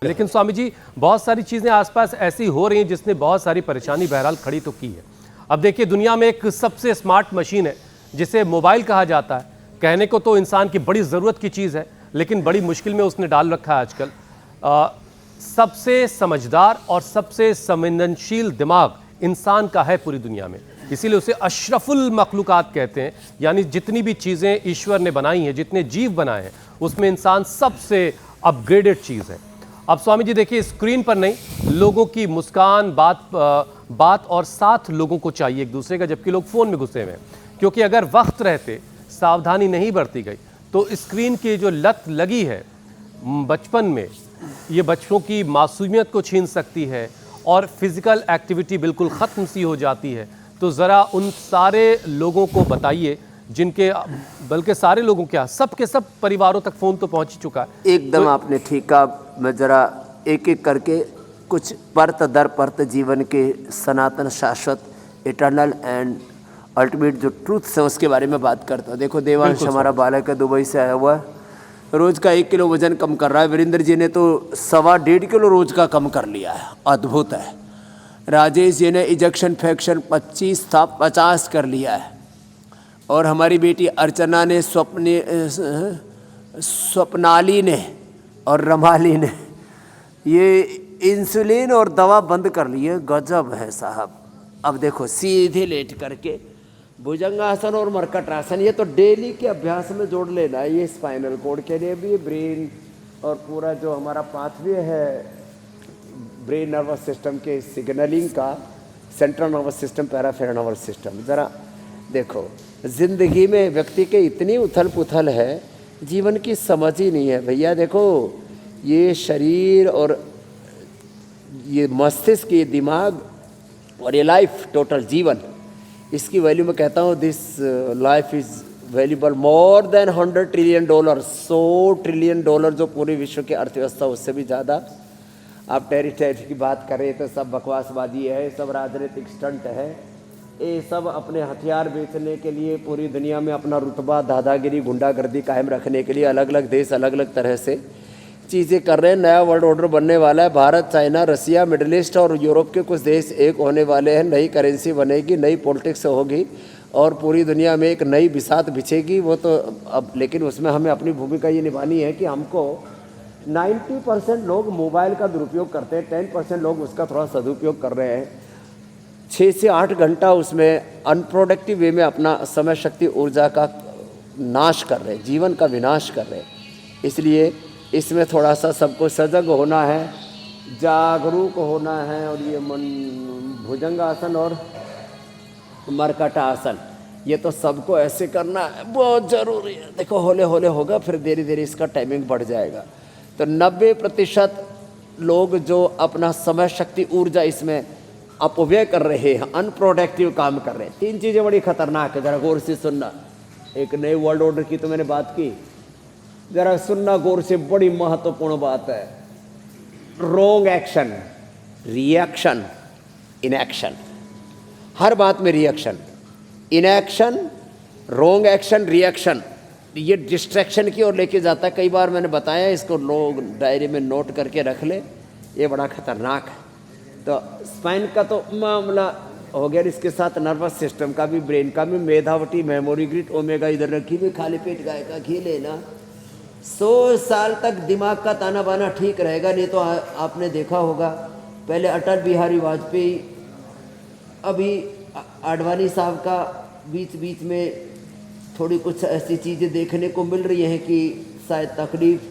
लेकिन स्वामी जी बहुत सारी चीज़ें आसपास ऐसी हो रही हैं जिसने बहुत सारी परेशानी बहरहाल खड़ी तो की है। अब देखिए दुनिया में एक सबसे स्मार्ट मशीन है जिसे मोबाइल कहा जाता है। कहने को तो इंसान की बड़ी ज़रूरत की चीज़ है, लेकिन बड़ी मुश्किल में उसने डाल रखा है आजकल। सबसे समझदार और सबसे संवेदनशील दिमाग इंसान का है पूरी दुनिया में, इसीलिए उसे अशरफुल मखलूकात कहते हैं। यानी जितनी भी चीज़ें ईश्वर ने बनाई हैं, जितने जीव बनाए हैं, उसमें इंसान सबसे अपग्रेडेड चीज़ है। अब स्वामी जी देखिए, स्क्रीन पर नहीं, लोगों की मुस्कान, बात और साथ लोगों को चाहिए एक दूसरे का, जबकि लोग फ़ोन में घुसे हुए हैं। क्योंकि अगर वक्त रहते सावधानी नहीं बरती गई तो स्क्रीन की जो लत लगी है बचपन में, ये बच्चों की मासूमियत को छीन सकती है और फिज़िकल एक्टिविटी बिल्कुल ख़त्म सी हो जाती है। तो ज़रा उन सारे लोगों को बताइए जिनके, बल्कि सारे लोगों, क्या सब के सब परिवारों तक फ़ोन तो पहुंच ही चुका है। एकदम तो आपने ठीक कहा। मैं ज़रा एक एक करके कुछ परत दर परत जीवन के सनातन, शाश्वत, इटर्नल एंड अल्टीमेट जो ट्रूथ्स है उसके बारे में बात करता हूँ। देखो देवांश हमारा बालक है, दुबई से आया हुआ है, रोज़ का 1 किलो वजन कम कर रहा है। वीरेंद्र जी ने तो 1.25 किलो रोज़ का कम कर लिया है, अद्भुत है। राजेश जी ने इजेक्शन फ्रैक्शन 25 था 50 कर लिया है। और हमारी बेटी अर्चना ने, स्वप्नाली ने और रमाली ने ये इंसुलिन और दवा बंद कर ली है। गजब है साहब। अब देखो सीधे लेट करके भुजंगासन और मरकटासन, ये तो डेली के अभ्यास में जोड़ लेना है। ये स्पाइनल कोड के लिए भी, ब्रेन और पूरा जो हमारा पाथवे है ब्रेन नर्वस सिस्टम के सिग्नलिंग का, central nervous system, peripheral nervous system. ज़रा देखो ज़िंदगी में व्यक्ति के इतनी उथल पुथल है, जीवन की समझ ही नहीं है भैया। देखो ये शरीर और ये मस्तिष्क, ये दिमाग और ये लाइफ, टोटल जीवन, इसकी वैल्यू मैं कहता हूँ this life is valuable more than $100 trillion. $100 trillion जो पूरे विश्व की अर्थव्यवस्था, उससे भी ज़्यादा। आप टेरिटरी की बात करें तो सब बकवासबाजी है, सब राजनीतिक स्टंट है। ये सब अपने हथियार बेचने के लिए, पूरी दुनिया में अपना रुतबा, दादागिरी, गुंडागर्दी कायम रखने के लिए अलग अलग देश अलग अलग तरह से चीज़ें कर रहे हैं। नया वर्ल्ड ऑर्डर बनने वाला है। भारत, चाइना, रसिया, मिडिल ईस्ट और यूरोप के कुछ देश एक होने वाले हैं। नई करेंसी बनेगी, नई पॉलिटिक्स होगी और पूरी दुनिया में एक नई बिसात बिछेगी। वो तो अब, लेकिन उसमें हमें अपनी भूमिका ये निभानी है कि हमको 90% लोग मोबाइल का दुरुपयोग करते हैं, 10% लोग उसका थोड़ा सदुपयोग कर रहे हैं। 6 से 8 घंटा उसमें अनप्रोडक्टिव वे में अपना समय, शक्ति, ऊर्जा का नाश कर रहे हैं, जीवन का विनाश कर रहे हैं। इसलिए इसमें थोड़ा सा सबको सजग होना है, जागरूक होना है। और ये भुजंगासन और मरकटासन, ये तो सबको ऐसे करना है, बहुत ज़रूरी है। देखो होले होले होगा, फिर धीरे धीरे इसका टाइमिंग बढ़ जाएगा। तो 90% लोग जो अपना समय, शक्ति, ऊर्जा इसमें अपव्यय कर रहे हैं, अनप्रोडक्टिव काम कर रहे हैं। 3 चीज़ें बड़ी खतरनाक है, ज़रा गौर से सुनना। एक नए वर्ल्ड ऑर्डर की तो मैंने बात की, ज़रा सुनना गौर से, बड़ी महत्वपूर्ण बात है। Wrong action, reaction, inaction. हर बात में reaction, inaction, wrong action, reaction, ये डिस्ट्रैक्शन की ओर लेके जाता है। कई बार मैंने बताया, इसको लोग डायरी में नोट करके रख ले, ये बड़ा खतरनाक है। तो स्पाइन का तो मामला हो गया, इसके साथ नर्वस सिस्टम का भी, ब्रेन का भी। मेधावटी, मेमोरी ग्रिड, ओमेगा इधर रखी हुई, खाली पेट गाय का घी लेना। 100 साल तक दिमाग का ताना बाना ठीक रहेगा। नहीं तो आपने देखा होगा, पहले अटल बिहारी वाजपेयी, अभी आडवाणी साहब का बीच बीच में थोड़ी कुछ ऐसी चीज़ें देखने को मिल रही हैं कि शायद तकलीफ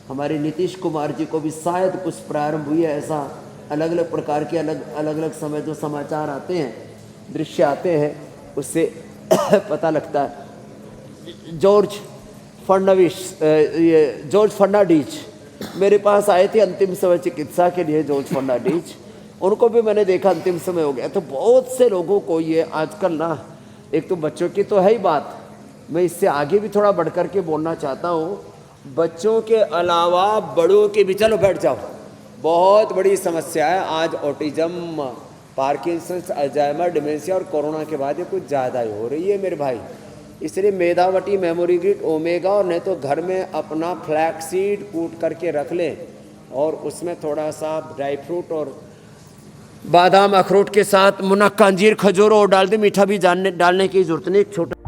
हमारे नीतीश कुमार जी को भी शायद कुछ प्रारंभ हुई है। ऐसा अलग अलग प्रकार के अलग अलग समय जो समाचार आते हैं, दृश्य आते हैं, उससे पता लगता है। जॉर्ज फर्नांडीज मेरे पास आए थे अंतिम समय चिकित्सा के लिए। जॉर्ज फर्नांडीज, उनको भी मैंने देखा अंतिम समय हो गया। तो बहुत से लोगों को ये आजकल ना, एक तो बच्चों की तो है ही बात, मैं इससे आगे भी थोड़ा बढ़ कर के बोलना चाहता हूँ। बच्चों के अलावा बड़ों के भी, चलो बैठ जाओ, बहुत बड़ी समस्या है आज। ऑटिज्म, पार्किंसंस, अल्जाइमर, डिमेंशिया और कोरोना के बाद ये कुछ ज़्यादा ही हो रही है मेरे भाई। इसलिए मेधावटी, मेमोरी ग्रिड, ओमेगा, और नहीं तो घर में अपना फ्लैक्स सीड कूट करके रख लें। और उसमें थोड़ा सा ड्राई फ्रूट और बादाम अखरोट के साथ मुनक्का अंजीर खजूर और डाल दे। मीठा भी डालने की ज़रूरत नहीं, एक छोटा